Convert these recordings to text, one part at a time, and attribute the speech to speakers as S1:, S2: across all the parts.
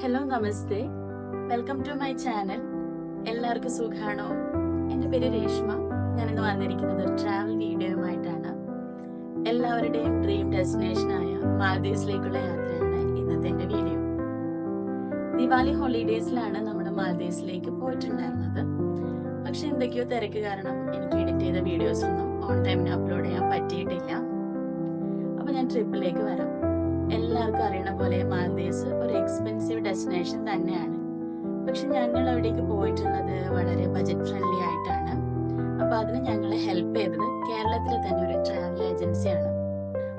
S1: Hello നമസ്തേ, welcome to my channel. എല്ലാവർക്കും സുഖാണോ? എൻ്റെ പേര് രേഷ്മ. ഞാനിന്ന് വന്നിരിക്കുന്നത് ഒരു ട്രാവൽ വീഡിയോയുമായിട്ടാണ്. എല്ലാവരുടെയും ഡ്രീം ഡെസ്റ്റിനേഷനായ മാൽദീവ്സിലേക്കുള്ള യാത്രയാണ് ഇന്നത്തെ എൻ്റെ വീഡിയോ. ദിവാലി ഹോളിഡേയ്സിലാണ് നമ്മൾ മാൽദീവ്സിലേക്ക് പോയിട്ടുണ്ടായിരുന്നത്. പക്ഷെ എന്തൊക്കെയോ തിരക്ക് കാരണം എനിക്ക് എഡിറ്റ് ചെയ്ത വീഡിയോസ് ഒന്നും ഓൺ ടൈമിന് അപ്ലോഡ് ചെയ്യാൻ പറ്റിയിട്ടില്ല. അപ്പൊ ഞാൻ ട്രിപ്പിലേക്ക് വരാം. എല്ലാവർക്കും അറിയണ പോലെ മാൽദീവ്സ് ഒരു എക്സ്പെൻസീവ് ഡെസ്റ്റിനേഷൻ തന്നെയാണ്. പക്ഷെ ഞങ്ങൾ അവിടേക്ക് പോയിട്ടുള്ളത് വളരെ ബജറ്റ് ഫ്രണ്ട്ലി ആയിട്ടാണ്. അപ്പൊ അതിന് ഞങ്ങളെ ഹെൽപ്പ് ചെയ്തത് കേരളത്തിലെ തന്നെ ഒരു ട്രാവൽ ഏജൻസിയാണ്.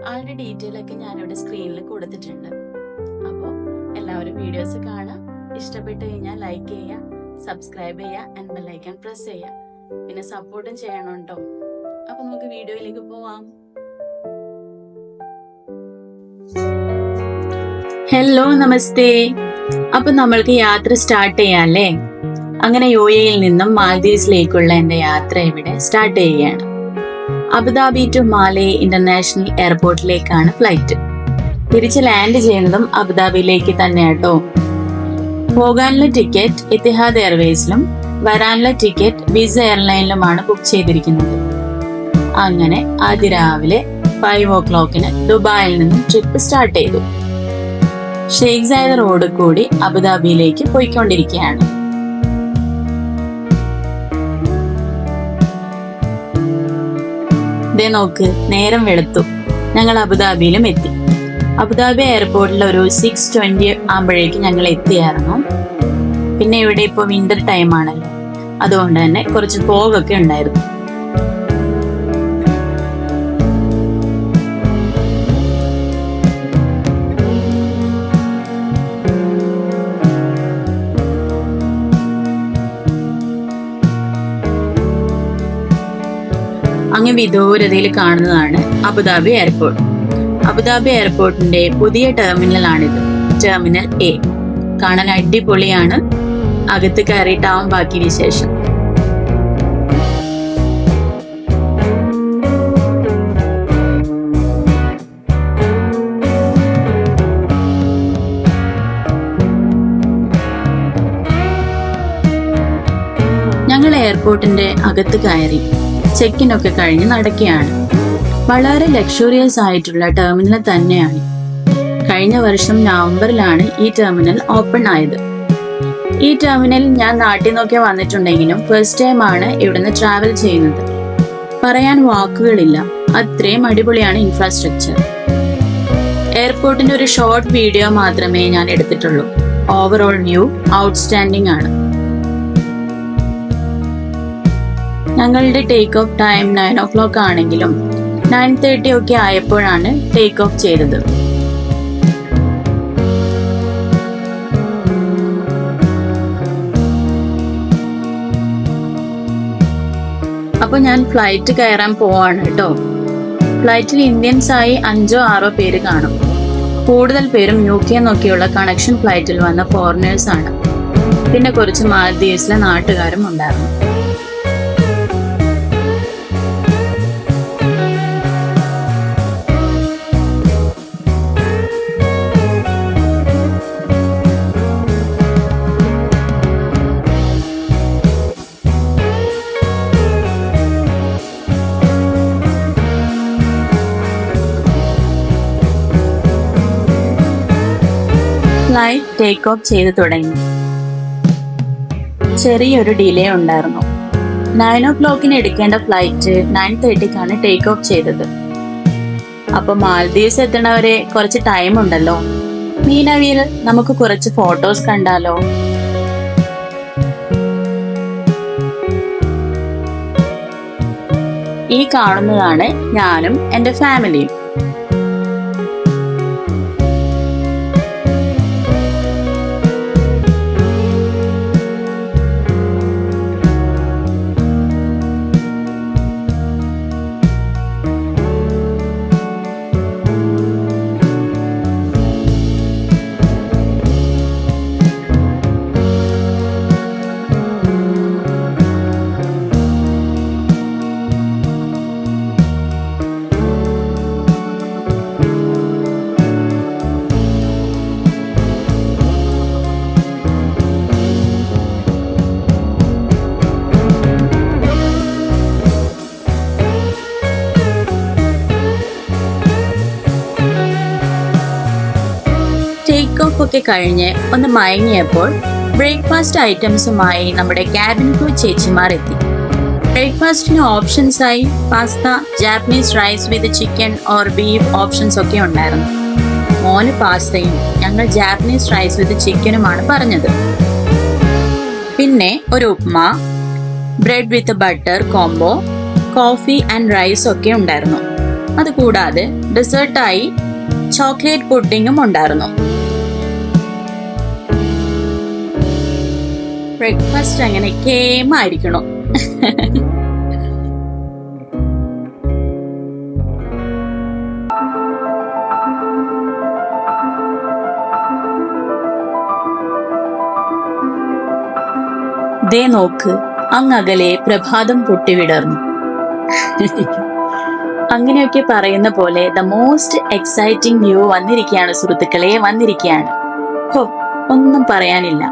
S1: ആളുടെ ഡീറ്റെയിൽ ഒക്കെ ഞാനിവിടെ സ്ക്രീനിൽ കൊടുത്തിട്ടുണ്ട്. അപ്പോൾ എല്ലാവരും വീഡിയോസ് കാണാം. ഇഷ്ടപ്പെട്ട് കഴിഞ്ഞാൽ ലൈക്ക് ചെയ്യുക, സബ്സ്ക്രൈബ് ചെയ്യുക ആൻഡ് ബെൽ ഐക്കൺ പ്രസ് ചെയ്യുക. പിന്നെ സപ്പോർട്ടും ചെയ്യണുണ്ടോ. അപ്പൊ നമുക്ക് വീഡിയോയിലേക്ക് പോവാം. ഹലോ നമസ്തേ. അപ്പൊ നമ്മൾക്ക് യാത്ര സ്റ്റാർട്ട് ചെയ്യാല്ലേ? അങ്ങനെ യുഎഇയിൽ നിന്നും മാൽദീവ്സിലേക്കുള്ള എന്റെ യാത്ര ഇവിടെ സ്റ്റാർട്ട് ചെയ്യുകയാണ്. അബുദാബി ടു മാലെ ഇന്റർനാഷണൽ എയർപോർട്ടിലേക്കാണ് ഫ്ലൈറ്റ്. തിരിച്ച് ലാൻഡ് ചെയ്യുന്നതും അബുദാബിയിലേക്ക് തന്നെയാട്ടോ. പോകാനുള്ള ടിക്കറ്റ് ഇത്തിഹാദ് എയർവേസിലും വരാനുള്ള ടിക്കറ്റ് വിസ എയർലൈനിലുമാണ് ബുക്ക് ചെയ്തിരിക്കുന്നത്. അങ്ങനെ അതിരാവിലെ 5 o'clock ദുബായിൽ നിന്നും ട്രിപ്പ് സ്റ്റാർട്ട് ചെയ്തു. ഷെയ്ഖ് സായിദ് റോഡ് കൂടി അബുദാബിയിലേക്ക് പോയിക്കൊണ്ടിരിക്കുകയാണ്. ദേ നോക്ക്, നേരം വെളുത്തു. ഞങ്ങൾ അബുദാബിയിലും എത്തി. അബുദാബി എയർപോർട്ടിൽ ഒരു 6:20 ആകുമ്പോഴേക്കും ഞങ്ങൾ എത്തിയായിരുന്നു. പിന്നെ ഇവിടെ ഇപ്പോൾ വിന്റർ ടൈം ആണല്ലോ, അതുകൊണ്ട് തന്നെ കുറച്ച് ഫോഗൊക്കെ ഉണ്ടായിരുന്നു. അങ്ങ് വിദൂരതയിൽ കാണുന്നതാണ് അബുദാബി എയർപോർട്ട്. അബുദാബി എയർപോർട്ടിന്റെ പുതിയ ടെർമിനലാണിത്, ടെർമിനൽ എ. കാണാൻ അടിപൊളിയാണ്. അകത്ത് കയറിയിട്ടാവും ബാക്കി വിശേഷം. ഞങ്ങൾ എയർപോർട്ടിന്റെ അകത്ത് കയറി ചെക്കിനൊക്കെ കഴിഞ്ഞ് നടക്കുകയാണ്. വളരെ ലക്ഷറിയസ് ആയിട്ടുള്ള ടെർമിനൽ തന്നെയാണ്. കഴിഞ്ഞ വർഷം നവംബറിലാണ് ഈ ടെർമിനൽ ഓപ്പൺ ആയത്. ഈ ടെർമിനൽ ഞാൻ നാട്ടിൽ നിന്നൊക്കെ വന്നിട്ടുണ്ടെങ്കിലും ഫസ്റ്റ് ടൈം ആണ് ഇവിടുന്ന് ട്രാവൽ ചെയ്യുന്നത്. പറയാൻ വാക്കുകളില്ല, അത്രയും അടിപൊളിയാണ് ഇൻഫ്രാസ്ട്രക്ചർ. എയർപോർട്ടിന്റെ ഒരു ഷോർട്ട് വീഡിയോ മാത്രമേ ഞാൻ എടുത്തിട്ടുള്ളൂ. ഓവറോൾ വ്യൂ ഔട്ട്സ്റ്റാൻഡിംഗ് ആണ്. ഞങ്ങളുടെ ടേക്ക് ഓഫ് ടൈം 9 o'clock ആണെങ്കിലും 9:30 ഒക്കെ ആയപ്പോഴാണ് ടേക്ക് ഓഫ് ചെയ്തത്. അപ്പൊ ഞാൻ ഫ്ലൈറ്റ് കയറാൻ പോവാണ് കേട്ടോ. ഫ്ലൈറ്റിൽ ഇന്ത്യൻസ് ആയി 5-6 പേര് കാണും. കൂടുതൽ പേരും UK എന്നൊക്കെയുള്ള കണക്ഷൻ ഫ്ലൈറ്റിൽ വന്ന ഫോറിനേഴ്സ് ആണ്. പിന്നെ കുറച്ച് മാൽദീവ്സിലെ നാട്ടുകാരും ഉണ്ടായിരുന്നു. ഫ്ലൈറ്റ് ടേക്ക് ഓഫ് ചെയ്ത് തുടങ്ങി. ചെറിയൊരു ഡിലേ ഉണ്ടായിരുന്നു. 9 o'clock എടുക്കേണ്ട ഫ്ലൈറ്റ് 9:30 ടേക്ക് ഓഫ് ചെയ്തത്. അപ്പൊ മാൽദീവ്സ് എത്തണവരെ കുറച്ച് ടൈം ഉണ്ടല്ലോ. മീനവിയിൽ നമുക്ക് കുറച്ച് ഫോട്ടോസ് കണ്ടാലോ? ഈ കാണുന്നതാണ് ഞാനും എന്റെ ഫാമിലിയും. ഓഫ് ഒക്കെ കഴിഞ്ഞ് ഒന്ന് മയങ്ങിയപ്പോൾ ബ്രേക്ക്ഫാസ്റ്റ് ഐറ്റംസുമായി നമ്മുടെ ക്യാബിൻ ക്രൂ ചേച്ചിമാർ എത്തി. ബ്രേക്ക്ഫാസ്റ്റിന് ഓപ്ഷൻസായി pasta, Japanese rice with chicken or beef options ഒക്കെ ഉണ്ടായിരുന്നു. മോന് പാസ്തയും ഞങ്ങൾ ജാപ്പനീസ് റൈസ് വിത്ത് ചിക്കനുമാണ് പറഞ്ഞത്. പിന്നെ ഒരു upma, bread with butter combo, coffee and rice ഒക്കെ ഉണ്ടായിരുന്നു. അതുകൂടാതെ ഡെസേർട്ടായി ചോക്ലേറ്റ് പുഡിങ്ങും ഉണ്ടായിരുന്നു. ബ്രേക്ക്ഫാസ്റ്റ് അങ്ങനെ കേമായിരിക്കണം. ദേ നോക്ക്, അങ്ങകലെ പ്രഭാതം പൊട്ടിവിടർന്നു. അങ്ങനെയൊക്കെ പറയുന്ന പോലെ ദ മോസ്റ്റ് എക്സൈറ്റിംഗ് വ്യൂ വന്നിരിക്കുകയാണ് സുഹൃത്തുക്കളെ, വന്നിരിക്കുകയാണ്. ഒന്നും പറയാനില്ല,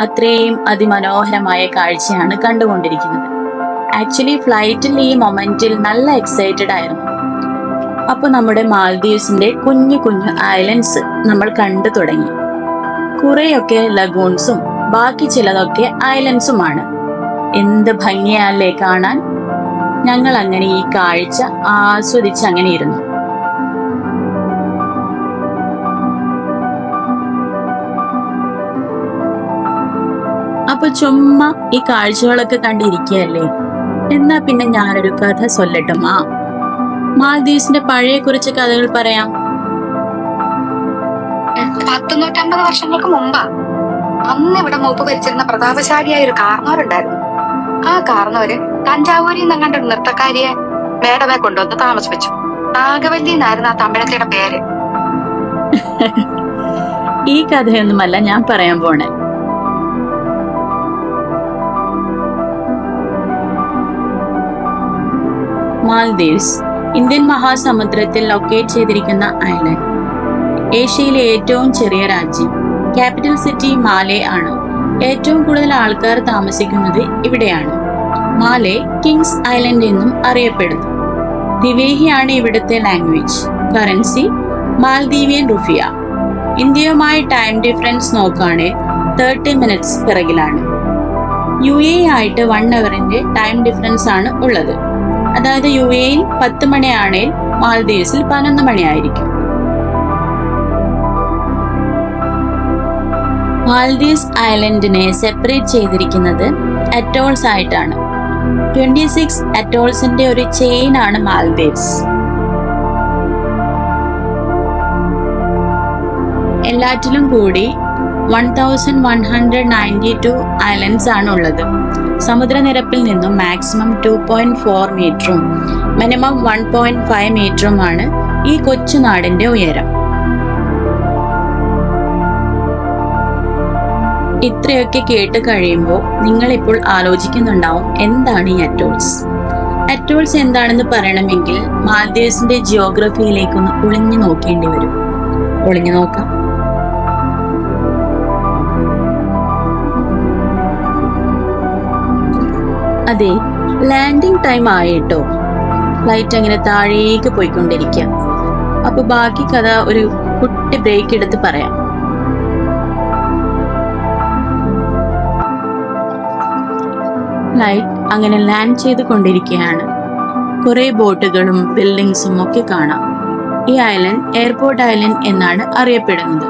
S1: അത്രയും അതിമനോഹരമായ കാഴ്ചയാണ് കണ്ടുകൊണ്ടിരിക്കുന്നത്. ആക്ച്വലി ഫ്ലൈറ്റിൽ ഈ മൊമെന്റിൽ നല്ല എക്സൈറ്റഡ് ആയിരുന്നു. അപ്പൊ നമ്മുടെ മാൽദീവ്സിന്റെ കുഞ്ഞു കുഞ്ഞു ഐലൻഡ്സ് നമ്മൾ കണ്ടു തുടങ്ങി. കുറെയൊക്കെ ലഗൂൺസും ബാക്കി ചിലതൊക്കെ ഐലൻഡ്സുമാണ്. എന്ത് ഭംഗിയല്ലേ കാണാൻ. ഞങ്ങൾ അങ്ങനെ ഈ കാഴ്ച ആസ്വദിച്ച് അങ്ങനെ ഇരുന്നു. അപ്പൊ ചുമ്മാ ഈ കാഴ്ചകളൊക്കെ കണ്ടിരിക്കുകയല്ലേ, എന്നാ പിന്നെ ഞാനൊരു കഥ ചൊല്ലട്ടുമാ. മാൽദീവ്സിന്റെ പഴയ കുറച്ച് കഥകൾ പറയാം.
S2: 150 വർഷങ്ങൾക്ക് മുമ്പാ അന്ന് ഇവിടെ മൂപ്പ് ഭരിച്ചിരുന്ന പ്രതാപശാലിയായ ഒരു കാർന്നവരുണ്ടായിരുന്നു. ആ കാർന്നവര് തഞ്ചാവൂരിൽ നിന്ന് കണ്ട നൃത്തക്കാരിയെ മേടവെ കൊണ്ടുവന്ന് താമസിപ്പിച്ചു. നാഗവല്ലി എന്നായിരുന്നു ആ തമിഴത്തിയുടെ പേര്.
S1: ഈ കഥയൊന്നുമല്ല ഞാൻ പറയാൻ പോണേ. മാൽദീവ്സ് ഇന്ത്യൻ മഹാസമുദ്രത്തിൽ ലൊക്കേറ്റ് ചെയ്തിരിക്കുന്ന ഐലൻഡ്. ഏഷ്യയിലെ ഏറ്റവും ചെറിയ രാജ്യം. ക്യാപിറ്റൽ സിറ്റി മാലേ ആണ്. ഏറ്റവും കൂടുതൽ ആൾക്കാർ താമസിക്കുന്നത് ഇവിടെയാണ്. മാലേ കിങ്സ് ഐലൻഡ് എന്നും അറിയപ്പെടുന്നു. ദിവേഹിയാണ് ഇവിടുത്തെ ലാംഗ്വേജ്. കറൻസി മാൽദീവിയൻ റുഫിയ. ഇന്ത്യയുമായി ടൈം ഡിഫറൻസ് നോക്കുകയാണെങ്കിൽ 30 മിനിറ്റ്സ് പിറകിലാണ്. UAE ആയിട്ട് 1 അവറിന്റെ ടൈം ഡിഫറൻസ് ആണ് ഉള്ളത്. അതായത് UAEയിൽ 10 മണിയാണെങ്കിൽ മാൽദീവ്സിൽ 11 മണിയായിരിക്കും. മാൽദീവ്സ് ഐലൻഡിനെ സെപ്പറേറ്റ് ചെയ്തിരിക്കുന്നത് അറ്റോൾസ് ആയിട്ടാണ്. 26 അറ്റോൾസിന്റെ ഒരു ചെയിൻ ആണ് മാൽദീവ്സ്. എല്ലാറ്റിലും കൂടി 1192 ഐലൻഡ്സ് ആണ് ഉള്ളത്. സമുദ്രനിരപ്പിൽ നിന്നും മാക്സിമം 2.4 മീറ്ററും മിനിമം 1.5 മീറ്ററുമാണ് ഈ കൊച്ചു നാടിന്റെ ഉയരം. ഇത്രയൊക്കെ കേട്ട് കഴിയുമ്പോൾ നിങ്ങൾ ഇപ്പോൾ ആലോചിക്കുന്നുണ്ടാവും, എന്താണ് ഈ അറ്റോൾസ്? അറ്റോൾസ് എന്താണെന്ന് പറയണമെങ്കിൽ മാൽദീവ്സിന്റെ ജിയോഗ്രഫിയിലേക്കൊന്ന് ഒളിഞ്ഞു നോക്കേണ്ടി വരും. ഒളിഞ്ഞു നോക്കാം. അതെ, ലാൻഡിംഗ് ടൈം ആയിട്ടോ. ഫ്ലൈറ്റ് അങ്ങനെ താഴേക്ക് പോയിക്കൊണ്ടിരിക്കുക. അപ്പൊ ബാക്കി കഥ ഒരു കുട്ടി ബ്രേക്ക് എടുത്ത് പറയാം. ഫ്ലൈറ്റ് അങ്ങനെ ലാൻഡ് ചെയ്ത് കൊണ്ടിരിക്കുകയാണ്. കുറെ ബോട്ടുകളും ബിൽഡിങ്സും ഒക്കെ കാണാം. ഈ ഐലൻഡ് എയർപോർട്ട് ഐലൻഡ് എന്നാണ് അറിയപ്പെടുന്നത്.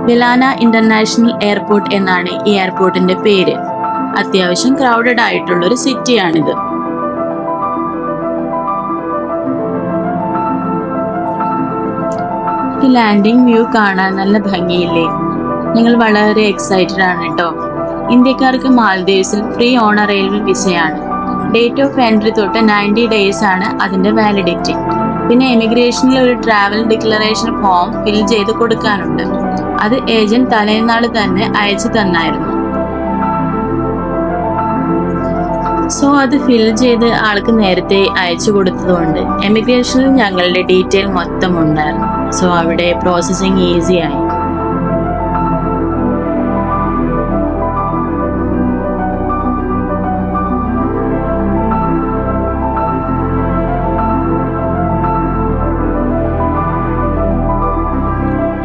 S1: വിലാന ഇന്റർനാഷണൽ എയർപോർട്ട് എന്നാണ് ഈ എയർപോർട്ടിന്റെ പേര്. അത്യാവശ്യം ക്രൗഡഡ് ആയിട്ടുള്ള ഒരു സിറ്റിയാണിത്. ഈ ലാൻഡിംഗ് വ്യൂ കാണാൻ നല്ല ഭംഗിയില്ലേ? ഞങ്ങൾ വളരെ എക്സൈറ്റഡ് ആണ് കേട്ടോ. ഇന്ത്യക്കാർക്ക് മാൽദീവ്സിൽ free on arrival visa. Date of entry തൊട്ട് 90 ഡേയ്സ് ആണ് അതിന്റെ വാലിഡിറ്റി. പിന്നെ എമിഗ്രേഷനിൽ ഒരു ട്രാവൽ ഡിക്ലറേഷൻ ഫോം ഫിൽ ചെയ്ത് കൊടുക്കാനുണ്ട്. അത് ഏജന്റ് തലേന്നാൾ തന്നെ അയച്ചു തന്നായിരുന്നു. സോ അത് ഫിൽ ചെയ്ത് ആൾക്ക് നേരത്തെ അയച്ചു കൊടുത്തതുകൊണ്ട് എമിഗ്രേഷനിൽ ഞങ്ങളുടെ ഡീറ്റെയിൽ മൊത്തം ഉണ്ടായിരുന്നു. സോ അവിടെ പ്രോസസ്സിങ് ഈസിയായി.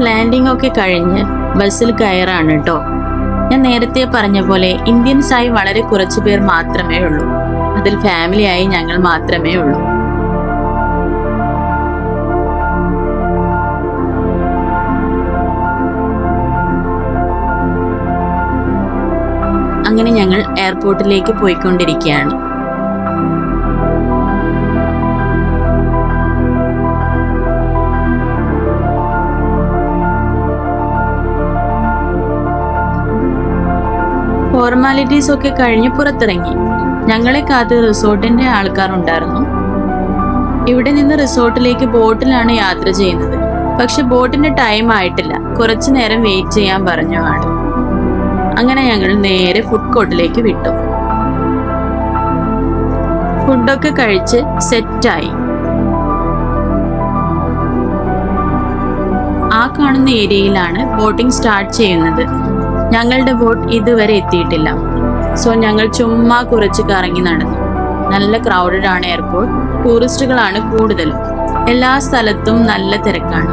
S1: ലാൻഡിംഗ് ഒക്കെ കഴിഞ്ഞ് ബസ്സിൽ കയറാണ് കേട്ടോ. ഞാൻ നേരത്തെ പറഞ്ഞ പോലെ ഇന്ത്യൻസായി വളരെ കുറച്ചു പേർ മാത്രമേ ഉള്ളൂ. അതിൽ ഫാമിലിയായി ഞങ്ങൾ മാത്രമേ ഉള്ളൂ. അങ്ങനെ ഞങ്ങൾ എയർപോർട്ടിലേക്ക് പോയിക്കൊണ്ടിരിക്കുകയാണ്. ഫോർമാലിറ്റീസ് ഒക്കെ കഴിഞ്ഞ് പുറത്തിറങ്ങി. ഞങ്ങളെ കാത്ത് റിസോർട്ടിന്റെ ആൾക്കാർ ഉണ്ടായിരുന്നു. ഇവിടെ നിന്ന് റിസോർട്ടിലേക്ക് ബോട്ടിലാണ് യാത്ര ചെയ്യുന്നത്. പക്ഷെ ബോട്ടിന്റെ ടൈം ആയിട്ടില്ല. കുറച്ചു നേരം വെയിറ്റ് ചെയ്യാൻ പറഞ്ഞു ആണ്. അങ്ങനെ ഞങ്ങൾ നേരെ ഫുഡ് കോർട്ടിലേക്ക് വിട്ടു. ഫുഡൊക്കെ കഴിച്ച് സെറ്റായി. ആ കാണുന്ന ഏരിയയിലാണ് ബോട്ടിംഗ് സ്റ്റാർട്ട് ചെയ്യുന്നത്. ഞങ്ങളുടെ ബോട്ട് ഇതുവരെ എത്തിയിട്ടില്ല. സോ ഞങ്ങൾ ചുമ്മാ കുറച്ച് കറങ്ങി നടന്നു. നല്ല ക്രൗഡഡ് ആണ് എയർപോർട്ട്. ടൂറിസ്റ്റുകളാണ് കൂടുതലും. എല്ലാ സ്ഥലത്തും നല്ല തിരക്കാണ്.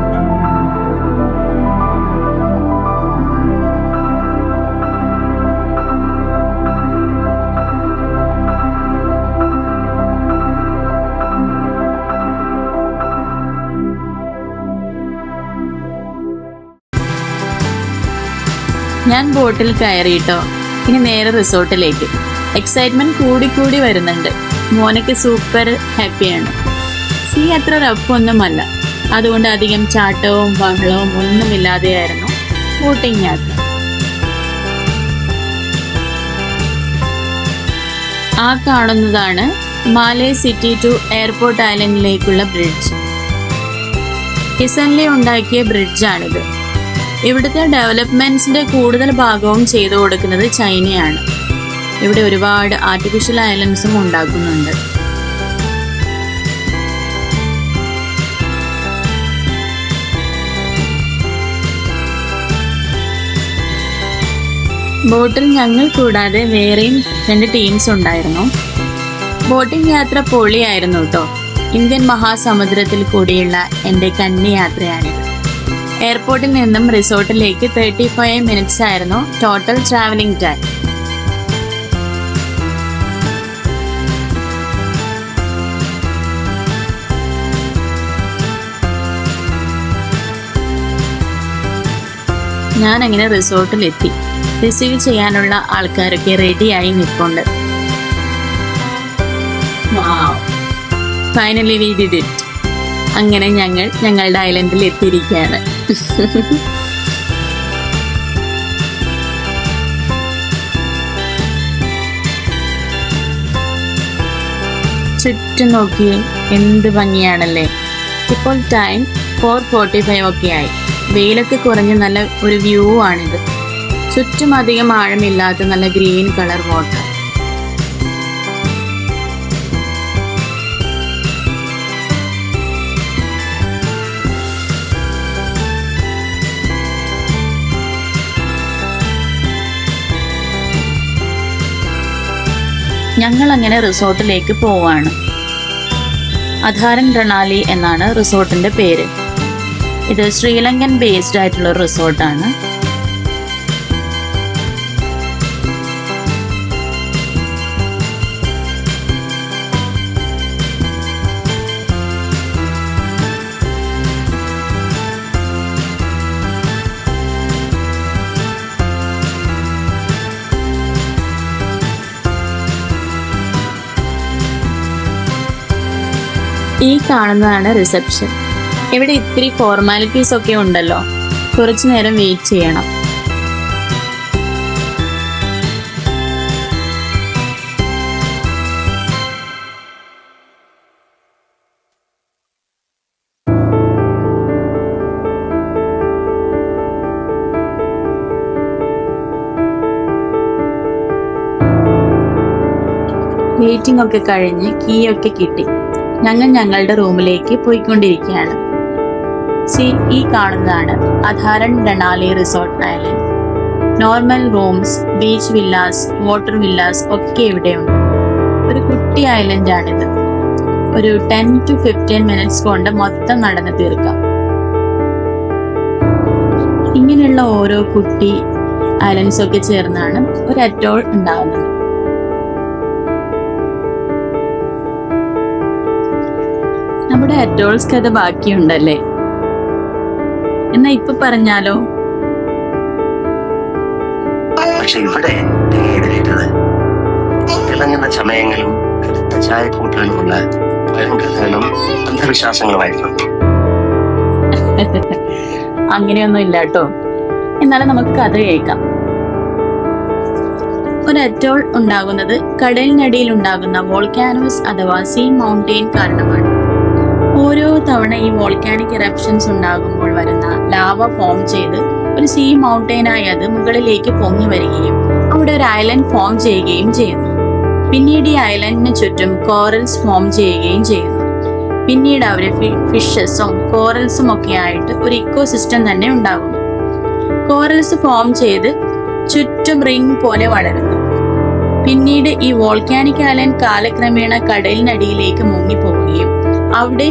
S1: ഞാൻ ബോട്ടിൽ കയറിയിട്ടോ. ഇനി നേരെ റിസോർട്ടിലേക്ക്. എക്സൈറ്റ്മെന്റ് കൂടി വരുന്നുണ്ട്. മോനൊക്കെ സൂപ്പർ ഹാപ്പിയാണ്. സീ അത്ര റഫൊന്നുമല്ല. അതുകൊണ്ട് അധികം ചാട്ടവും ബഹളവും ഒന്നുമില്ലാതെയായിരുന്നു ബോട്ടിംഗ് യാത്ര. ആ കാണുന്നതാണ് മാലേ സിറ്റി ടു എയർപോർട്ട് ഐലൻഡിലേക്കുള്ള ബ്രിഡ്ജ്. റീസെന്റ്ലി ഉണ്ടാക്കിയ ബ്രിഡ്ജാണിത്. ഇവിടുത്തെ ഡെവലപ്മെന്റ്സിന്റെ കൂടുതൽ ഭാഗവും ചെയ്തു കൊടുക്കുന്നത് ചൈനയാണ്. ഇവിടെ ഒരുപാട് ആർട്ടിഫിഷ്യൽ ഐലൻഡ്സും ഉണ്ടാക്കുന്നുണ്ട്. ബോട്ടിൽ ഞങ്ങൾ കൂടാതെ വേറെയും 2 ടീംസ് ഉണ്ടായിരുന്നു. ബോട്ടിംഗ് യാത്ര പൊളിയായിരുന്നു കേട്ടോ. ഇന്ത്യൻ മഹാസമുദ്രത്തിൽ കൂടിയുള്ള എൻ്റെ കന്നി യാത്രയാണിത്. എയർപോർട്ടിൽ നിന്നും റിസോർട്ടിലേക്ക് 35 മിനിറ്റ്സ് ആയിരുന്നു ടോട്ടൽ ട്രാവലിംഗ് ടൈം. ഞാൻ അങ്ങനെ റിസോർട്ടിലെത്തി. റിസീവ് ചെയ്യാനുള്ള ആൾക്കാരൊക്കെ റെഡിയായി നിൽപ്പുണ്ട്. Finally we did it. അങ്ങനെ ഞങ്ങൾ ഞങ്ങളുടെ ഐലൻഡിൽ എത്തിയിരിക്കുകയാണ്. ചുറ്റും നോക്കിയേ, എന്ത് ഭംഗിയാണല്ലേ. ഇപ്പോൾ ടൈം 4:45 ഒക്കെ ആയി. വെയിലൊക്കെ കുറഞ്ഞ് നല്ല ഒരു വ്യൂ ആണിത്. ചുറ്റും അധികം ആഴമില്ലാത്ത നല്ല ഗ്രീൻ കളർ വാട്ടർ. ഞങ്ങൾ അങ്ങനെ റിസോർട്ടിലേക്ക് പോവാണ്. അധാരൻ റണാലി എന്നാണ് റിസോർട്ടിന്റെ പേര്. ഇത് ശ്രീലങ്കൻ ബേസ്ഡ് ആയിട്ടുള്ള ഒരു റിസോർട്ടാണ്. ഈ കാണുന്നതാണ് റിസപ്ഷൻ. ഇവിടെ ഇത്തിരി ഫോർമാലിറ്റീസ് ഒക്കെ ഉണ്ടല്ലോ. കുറച്ചു നേരം വെയിറ്റ് ചെയ്യണം. വെയിറ്റിംഗ് ഒക്കെ കഴിഞ്ഞ് കീ ഒക്കെ കിട്ടി. ഞങ്ങൾ ഞങ്ങളുടെ റൂമിലേക്ക് പോയിക്കൊണ്ടിരിക്കുകയാണ്. ഈ കാണുന്നതാണ് Adaaran Rannalhi resort island. Normal rooms, beach villas, water villas ഒക്കെ ഇവിടെയുണ്ട്. ഒരു കുട്ടി ഐലൻഡാണിത്. ഒരു 10 to 15 മിനിറ്റ്സ് കൊണ്ട് മൊത്തം നടന്ന് തീർക്കാം. ഇങ്ങനെയുള്ള ഓരോ കുട്ടി ഐലൻഡ്സ് ഒക്കെ ചേർന്നാണ് ഒരു അറ്റോൾ ഉണ്ടാകുന്നത്. നമ്മുടെ അറ്റോൾസ് കഥ ബാക്കിയുണ്ടല്ലേ? എന്നാ ഇപ്പൊ പറഞ്ഞാലോ?
S3: പക്ഷെ ഇവിടെ എഴുതിയിട്ടത് തിളങ്ങുന്ന ചമയങ്ങളും കടുത്ത ചായക്കൂട്ടുകളുമുള്ള പഴങ്കഥകളും അന്ധവിശ്വാസങ്ങളുമായിരുന്നു.
S1: അങ്ങനെയൊന്നും ഇല്ല കേട്ടോ. എന്നാലും നമുക്ക് കഥ കേൾക്കാം. ഒരു അറ്റോൾ ഉണ്ടാകുന്നത് കടലിനടിയിൽ ഉണ്ടാകുന്ന വോൾക്കാനോസ് അഥവാ സീ മൗണ്ടെയിൻ കാരണമാണ്. ഓരോ തവണ ഈ വോൾക്കാനിക് ഇറപ്ഷൻസ് ഉണ്ടാകുമ്പോൾ വരുന്ന ലാവ ഫോം ചെയ്ത് ഒരു സീ മൗണ്ടെയിനായി അത് മുകളിലേക്ക് പൊങ്ങി വരികയും അവിടെ ഒരു ഐലൻഡ് ഫോം ചെയ്യുകയും ചെയ്യുന്നു. പിന്നീട് ഈ ഐലൻഡിന് ചുറ്റും കോറൽസ് ഫോം ചെയ്യുകയും ചെയ്യുന്നു. പിന്നീട് അവിടെ ഫിഷസും കോറൽസും ഒക്കെ ആയിട്ട് ഒരു ഇക്കോസിസ്റ്റം തന്നെ ഉണ്ടാകുന്നു. കോറൽസ് ഫോം ചെയ്ത് ചുറ്റും റിംഗ് പോലെ വളരുന്നു. പിന്നീട് ഈ വോൾക്കാനിക് ഐലൻഡ് കാലക്രമേണ കടലിനടിയിലേക്ക് മുങ്ങിപ്പോവുകയും അവിടെ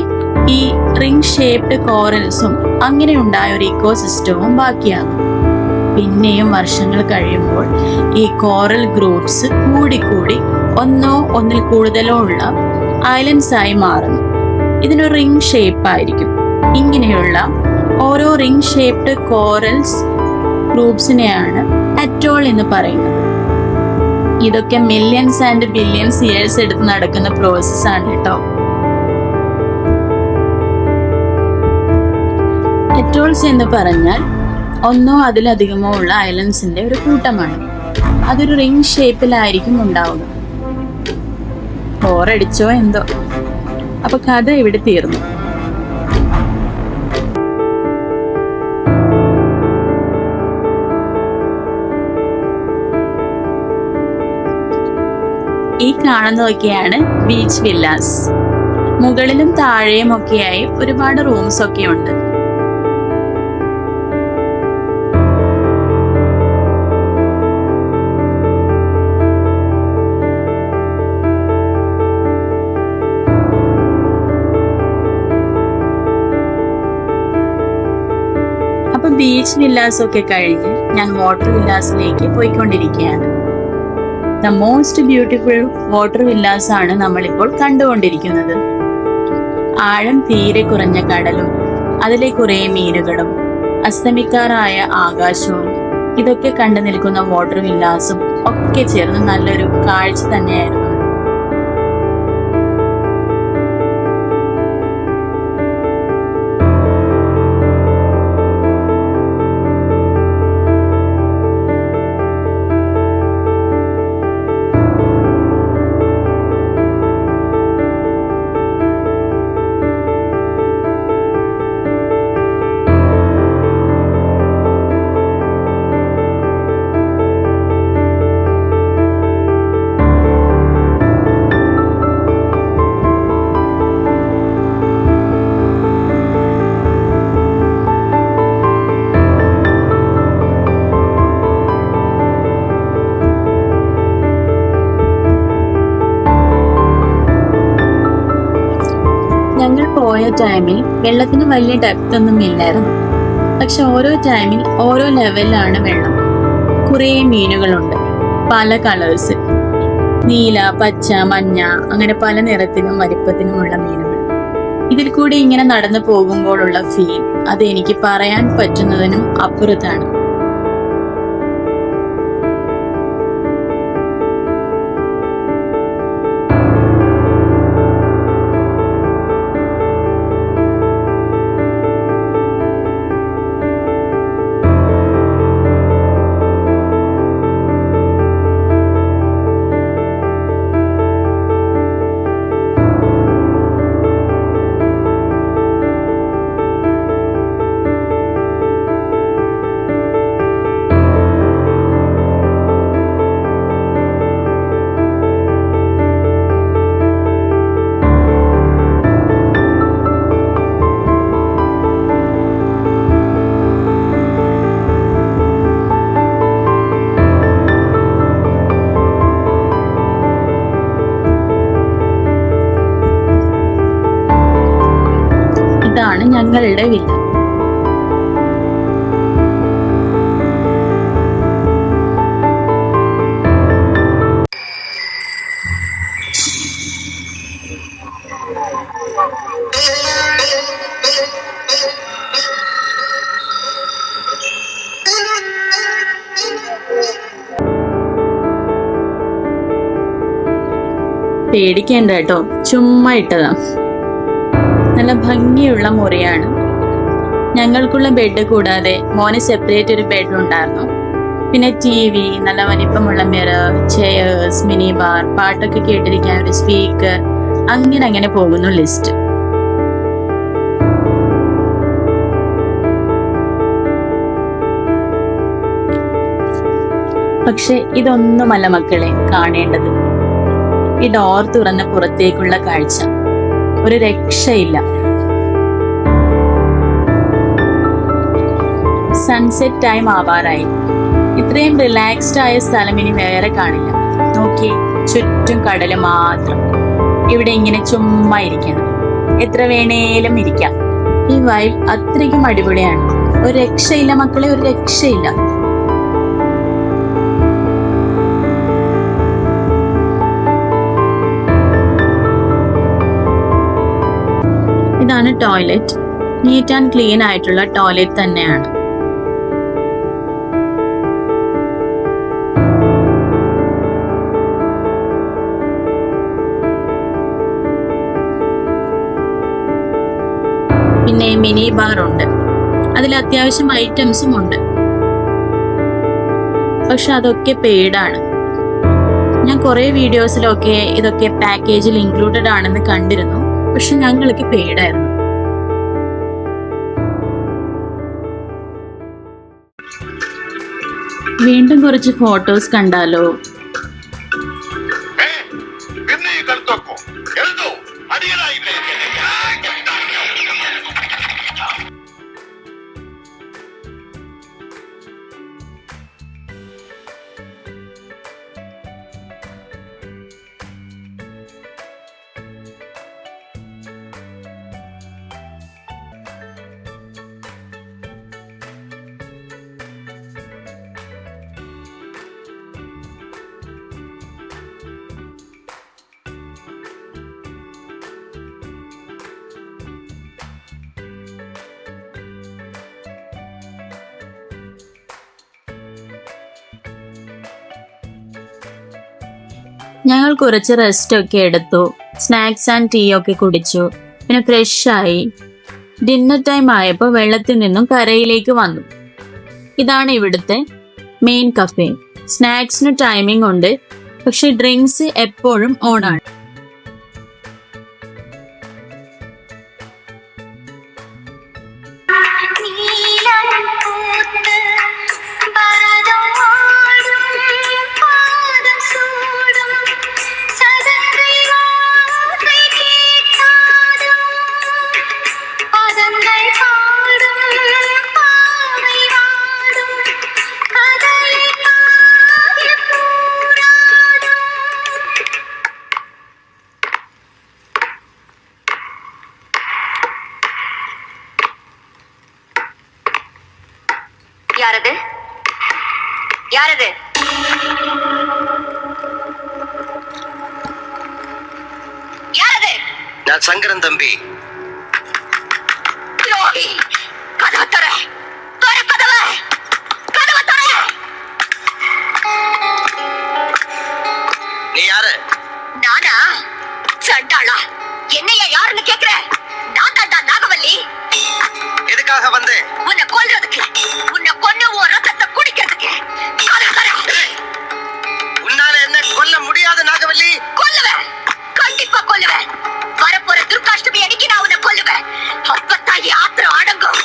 S1: ഈ റിംഗ് ഷേപ്ഡ് കോറൽസും അങ്ങനെ ഉണ്ടായ ഒരു ഇക്കോസിസ്റ്റവും ബാക്കിയാകും. പിന്നെയും വർഷങ്ങൾ കഴിയുമ്പോൾ ഈ കോറൽ ഗ്രൂപ്പ്സ് കൂടിക്കൂടി ഒന്നോ ഒന്നിൽ കൂടുതലോ ഉള്ള ഐലൻഡ്സ് ആയി മാറുന്നു. ഇതിനൊരു റിംഗ് ഷേപ്പ് ആയിരിക്കും. ഇങ്ങനെയുള്ള ഓരോ റിംഗ് ഷേപ്ഡ് കോറൽസ് ഗ്രൂപ്പ്സിനെയാണ് അറ്റോൾ എന്ന് പറയുന്നത്. ഇതൊക്കെ മില്യൺസ് ആൻഡ് ബില്യൺസ് ഇയേഴ്സ് എടുത്ത് നടക്കുന്ന പ്രോസസ് ആണ് കേട്ടോ. അറ്റോൾസ് എന്ന് പറഞ്ഞാൽ ഒന്നോ അതിലധികമോ ഉള്ള ഐലൻഡ്സിന്റെ ഒരു കൂട്ടമാണ്. അതൊരു റിംഗ് ഷേപ്പിലായിരിക്കും ഉണ്ടാവുക. ബോറടിച്ചോ എന്തോ? അപ്പൊ കഥ ഇവിടെ തീർന്നു. ഈ കാണുന്നതൊക്കെയാണ് ബീച്ച് വില്ലാസ്. മുകളിലും താഴെയും ഒക്കെയായി ഒരുപാട് റൂംസ് ഒക്കെ ഉണ്ട്. അപ്പൊ ബീച്ച് വില്ലാസ് ഒക്കെ കഴിഞ്ഞ് ഞാൻ വാട്ടർ വില്ലാസിലേക്ക് പോയിക്കൊണ്ടിരിക്കുകയാണ്. The most beautiful water villas ആണ് നമ്മളിപ്പോൾ കണ്ടുകൊണ്ടിരിക്കുന്നത്. ആഴം തീരെ കുറഞ്ഞ കടലും അതിലെ കുറെ മീനുകളും അസ്തമിക്കാറായ ആകാശവും ഇതൊക്കെ കണ്ടു നിൽക്കുന്ന വാട്ടർ വില്ലാസും ഒക്കെ ചേർന്ന് നല്ലൊരു കാഴ്ച തന്നെയായിരുന്നു. ഞങ്ങൾ പോയ ടൈമിൽ വെള്ളത്തിന് വലിയ ഡെപ്ത് ഒന്നും ഇല്ലായിരുന്നു. പക്ഷെ ഓരോ ടൈമിൽ ഓരോ ലെവലിലാണ് വെള്ളം. കുറേ മീനുകളുണ്ട്, പല കളേഴ്സ്, നീല, പച്ച, മഞ്ഞ, അങ്ങനെ പല നിറത്തിനും വലിപ്പത്തിനുമുള്ള മീനുകൾ. ഇതിൽ കൂടി ഇങ്ങനെ നടന്നു പോകുമ്പോഴുള്ള ഫീൽ അത് എനിക്ക് പറയാൻ പറ്റുന്നതിനും അപ്പുറത്താണ്. ഇതാണ് ഞങ്ങളുടെ വില്ല. പേടിക്കേണ്ട കേട്ടോ, ചുമ്മാ ഇട്ടതാ. നല്ല ഭംഗിയുള്ള മുറിയാണ്. ഞങ്ങൾക്കുള്ള ബെഡ് കൂടാതെ മോന് സെപ്പറേറ്റ് ഒരു ബെഡ് ഉണ്ടായിരുന്നു. പിന്നെ TV, നല്ല വലിപ്പമുള്ള മിറർ, ചെയേഴ്സ്, മിനി ബാർ, പാട്ടൊക്കെ കേട്ടിരിക്കാൻ ഒരു സ്പീക്കർ, അങ്ങനെ പോകുന്നു ലിസ്റ്റ്. പക്ഷെ ഇതൊന്നുമല്ല മക്കളെ കാണേണ്ടത്. ഈ ഡോർ തുറന്ന് പുറത്തേക്കുള്ള കാഴ്ച ഒരു രക്ഷയില്ല. സൺസെറ്റ് ടൈം ആവാറായി. ഇത്രയും റിലാക്സ്ഡ് ആയ സ്ഥലം ഇനി വേറെ കാണില്ല. നോക്കിയേ, ചുറ്റും കടല് മാത്രം. ഇവിടെ ഇങ്ങനെ ചുമ്മാ ഇരിക്കണം, എത്ര വേണേലും ഇരിക്കാം. ഈ വൈബ് അത്രയ്ക്കും അടിപൊളിയാണ്. ഒരു രക്ഷയില്ല മക്കളെ, ഒരു രക്ഷയില്ല. ഇതാണ് ടോയ്ലറ്റ്. നീറ്റ് ആൻഡ് ക്ലീൻ ആയിട്ടുള്ള ടോയ്ലറ്റ് തന്നെയാണ്. പിന്നെ മിനി ബാർ ഉണ്ട്. അതിൽ അത്യാവശ്യം ഐറ്റംസും ഉണ്ട്. പക്ഷെ അതൊക്കെ പെയ്ഡാണ്. ഞാൻ കുറെ വീഡിയോസിലൊക്കെ ഇതൊക്കെ പാക്കേജിൽ ഇൻക്ലൂഡഡ് ആണെന്ന് കണ്ടിരുന്നു. പക്ഷെ ഞങ്ങൾക്ക് പെയ്ഡായിരുന്നു. വീണ്ടും കുറച്ച് ഫോട്ടോസ് കണ്ടാലോ? ഞങ്ങൾ കുറച്ച് റെസ്റ്റ് ഒക്കെ എടുത്തു. സ്നാക്സ് ആൻഡ് ടീ ഒക്കെ കുടിച്ചു. പിന്നെ ഫ്രഷായി. ഡിന്നർ ടൈം ആയപ്പോൾ വെള്ളത്തിൽ നിന്നും കരയിലേക്ക് വന്നു. ഇതാണ് ഇവിടുത്തെ മെയിൻ കഫേ. സ്നാക്സിന് ടൈമിംഗ് ഉണ്ട്, പക്ഷെ ഡ്രിങ്ക്സ് എപ്പോഴും ഓണാണ്.
S2: யாரது யாரது யாரது?
S3: நான் சங்கரன் தம்பி.
S2: துரோகி, கதவை தர, கதவை தர.
S3: நீ யாரு?
S2: நானா? சண்டாளா, என்னையா யாருன்னு கேக்குற? நான் தாண்டா நாகவல்லி.
S3: எதுக்காக வந்து?
S2: உன்னை கொல்றதுக்கு, உன்னை கொன்னு உன் ரத்தத்தை குடிக்கிறதுக்கு.
S3: உன்னால என்ன கொல்ல முடியாது நாகவல்லி?
S2: கொல்லுவேன், கண்டிப்பா கொல்லுவேன். வரப்போற துர்காஷ்டமி அன்னைக்கு நான் உன்னை கொல்லுவேன். அப்பத்தான் என் ஆத்திரம் அடங்கும்.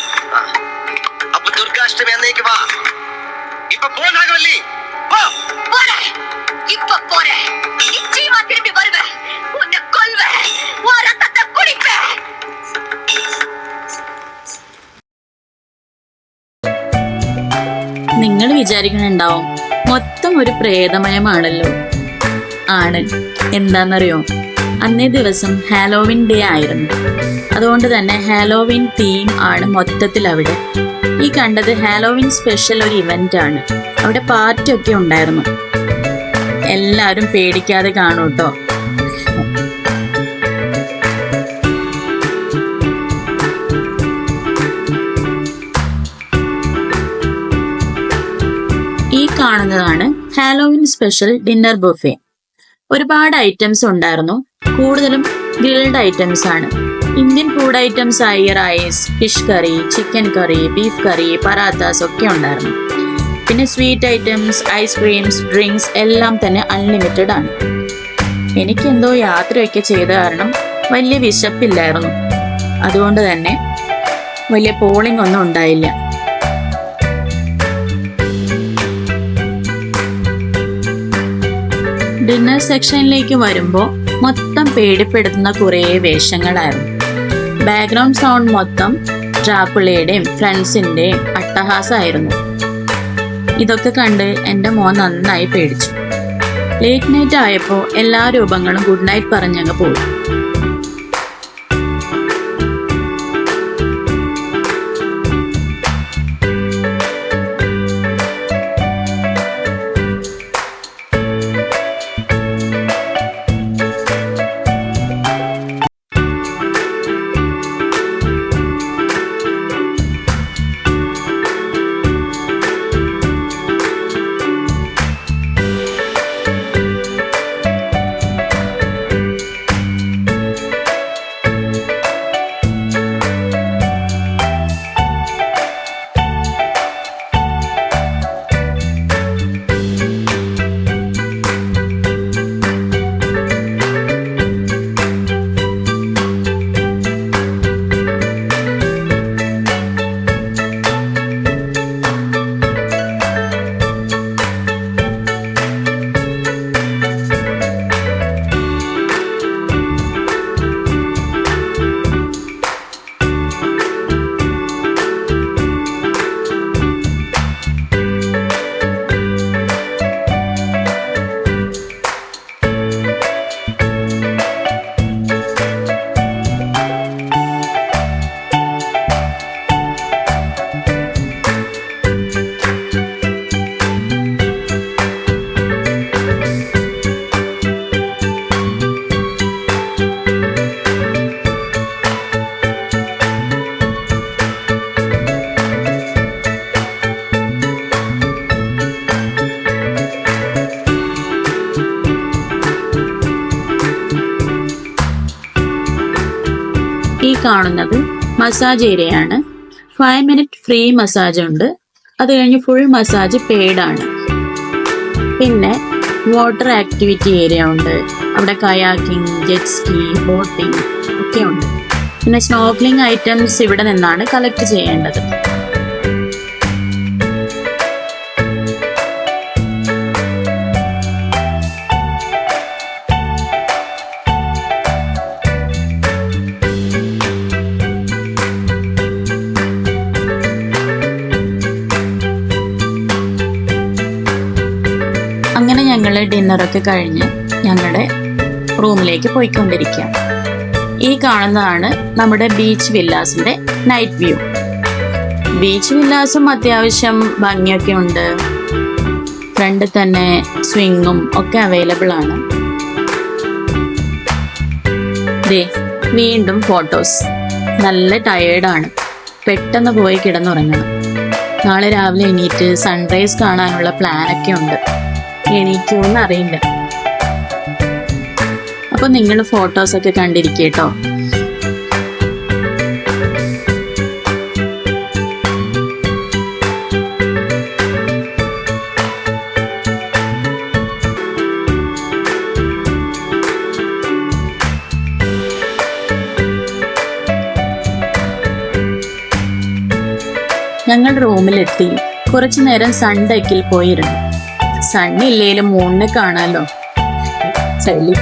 S3: அப்ப துர்காஷ்டமி அன்னைக்கு வா. இப்ப போ நாகவல்லி, போ.
S2: போறேன், இப்ப போறேன். நிச்சயமா திரும்பி வருவேன். உன்னை கொல்வேன், உன் ரத்தத்தை குடிப்பேன்.
S1: നിങ്ങൾ വിചാരിക്കുന്നുണ്ടാവും മൊത്തം ഒരു പ്രേതമയമാണല്ലോ. ആണ്. എന്താണെന്നറിയോ, അന്നേ ദിവസം ഹാലോവിൻ ഡേ ആയിരുന്നു. അതുകൊണ്ട് തന്നെ ഹാലോവിൻ തീം ആണ് മൊത്തത്തിൽ അവിടെ. ഈ കണ്ടത് ഹാലോവിൻ സ്പെഷ്യൽ ഒരു ഇവന്റ് ആണ്. അവിടെ പാർട്ടി ഒക്കെ ഉണ്ടായിരുന്നു. എല്ലാവരും പേടിക്കാതെ കാണൂ കേട്ടോ. ഈ കാണുന്നതാണ് ഹാലോവിൻ സ്പെഷ്യൽ ഡിന്നർ ബുഫേ. ഒരുപാട് ഐറ്റംസ് ഉണ്ടായിരുന്നു. കൂടുതലും ഗ്രിൽഡ് ഐറ്റംസ് ആണ്. ഇന്ത്യൻ ഫുഡ് ഐറ്റംസ് ആയി റൈസ്, ഫിഷ് കറി, ചിക്കൻ കറി, ബീഫ് കറി, പറാത്താസ് ഒക്കെ ഉണ്ടായിരുന്നു. പിന്നെ സ്വീറ്റ് ഐറ്റംസ്, ഐസ്ക്രീംസ്, ഡ്രിങ്ക്സ് എല്ലാം തന്നെ അൺലിമിറ്റഡ് ആണ്. എനിക്കെന്തോ യാത്രയൊക്കെ ചെയ്ത കാരണം വലിയ വിശപ്പില്ലായിരുന്നു. അതുകൊണ്ട് തന്നെ വലിയ പോളിംഗ് ഒന്നും ഉണ്ടായില്ല. ഡിന്നർ സെക്ഷനിലേക്ക് വരുമ്പോൾ മൊത്തം പേടിപ്പെടുത്തുന്ന കുറേ വേഷങ്ങളായിരുന്നു. ബാക്ക്ഗ്രൗണ്ട് സൗണ്ട് മൊത്തം ഡ്രാക്കുളയുടെയും ഫ്രണ്ട്സിന്റെയും അട്ടഹാസമായിരുന്നു. ഇതൊക്കെ കണ്ട് എൻ്റെ മോൻ നന്നായി പേടിച്ചു. ലേറ്റ് നൈറ്റ് ആയപ്പോൾ എല്ലാ രൂപങ്ങളും ഗുഡ് നൈറ്റ് പറഞ്ഞങ്ങ് പോയി. ഈ കാണുന്നത് മസാജ് ഏരിയയാണ്. 5 മിനിറ്റ് ഫ്രീ മസാജ് ഉണ്ട്. അത് കഴിഞ്ഞ് ഫുൾ മസാജ് പെയ്ഡ് ആണ്. പിന്നെ വാട്ടർ ആക്ടിവിറ്റി ഏരിയ ഉണ്ട്. അവിടെ കയാക്കിംഗ്, ജെറ്റ് സ്കീ, ബോട്ടിംഗ് ഒക്കെ ഉണ്ട്. പിന്നെ സ്നോർക്കലിംഗ് ഐറ്റംസ് ഇവിടെ നിന്നാണ് കളക്ട് ചെയ്യേണ്ടത്. അങ്ങനെ ഞങ്ങൾ ഡിന്നറൊക്കെ കഴിഞ്ഞ് ഞങ്ങളുടെ റൂമിലേക്ക് പോയിക്കൊണ്ടിരിക്കുക. ഈ കാണുന്നതാണ് നമ്മുടെ ബീച്ച് വില്ലാസിന്റെ നൈറ്റ് വ്യൂ. ബീച്ച് വില്ലാസും അത്യാവശ്യം ഭംഗിയൊക്കെ ഉണ്ട്. ഫ്രണ്ടിൽ തന്നെ സ്വിങ്ങും ഒക്കെ അവൈലബിൾ ആണ്. വീണ്ടും ഫോട്ടോസ്. നല്ല ടയേർഡാണ്. പെട്ടെന്ന് പോയി കിടന്നുറങ്ങണം. നാളെ രാവിലെ എണീറ്റ് സൺറൈസ് കാണാനുള്ള പ്ലാനൊക്കെ ഉണ്ട്. എണീക്കുമെന്ന് അറിയില്ല. അപ്പൊ നിങ്ങൾ ഫോട്ടോസൊക്കെ കണ്ടിരിക്കേട്ടോ. ഞങ്ങൾ റൂമിലെത്തി കുറച്ചു നേരം സൺ ഡെക്കിൽ പോയിരുന്നു. സണ്ണില്ലേലും മൂണിനെ കാണാലോ. ചളി.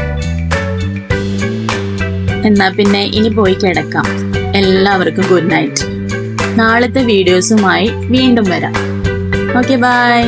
S1: എന്നാ പിന്നെ ഇനി പോയി കിടക്കാം. എല്ലാവർക്കും ഗുഡ് നൈറ്റ്. നാളത്തെ വീഡിയോസുമായി വീണ്ടും വരാം. Okay, by.